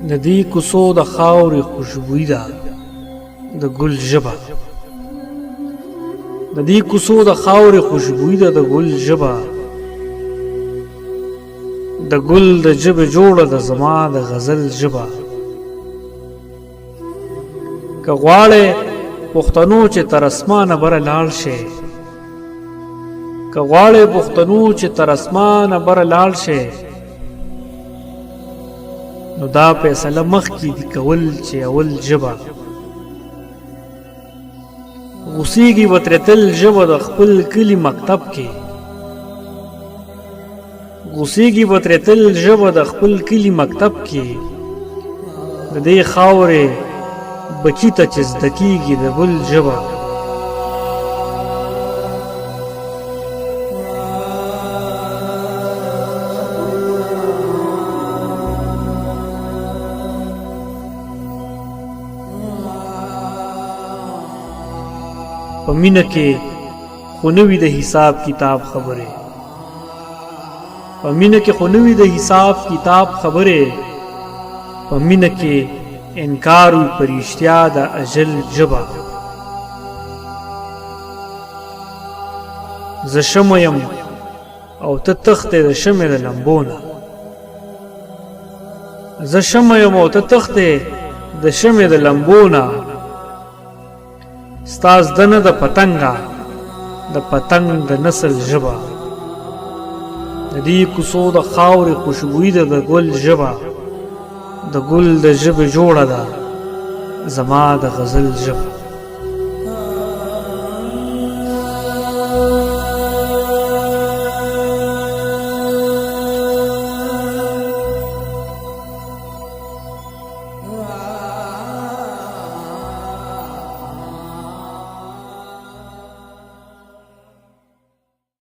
د دې کوڅو د خاورې خوشبويي ده د ګل ژبه، د دې کوڅو د خاورې خوشبويي ده د ګل ژبه، د ګل د ژبې جوړه د زما د غزل ژبه. که غواړې پښتنو چې تر اسمانه بره لاړ شي، که غواړې پښتنو چې تر اسمانه بره لاړ شي، نو دا فیصله مخکې دي کول چې اول ژبه. غوسیږي به ترې تل ژبه د خپل کلي مکتب کې، غوسیږي به ترې تل ژبه د خپل کلي مکتب کې، د دې خاورې بچی ته چې زده کېږي د بل ژبه. په مینه کې خو نه وي د حساب کتاب خبرې، په مینه کې خو نه وي د حساب کتاب خبرې، په مینه کې انکار وي پر رښتیا د اجل ژبه. زه شمع یم او ته تختې د شمع د لمبو نه، زه شمع یم او ته تختې د شمع د لمبو نه، ستا زده نه د پتنګه د پتنګ د نسل ژبه. د دې کوڅو د خاورې خوشبويي ده د ګل ژبه، د ګل د ژبې جوړه ده زما د غزل ژبه.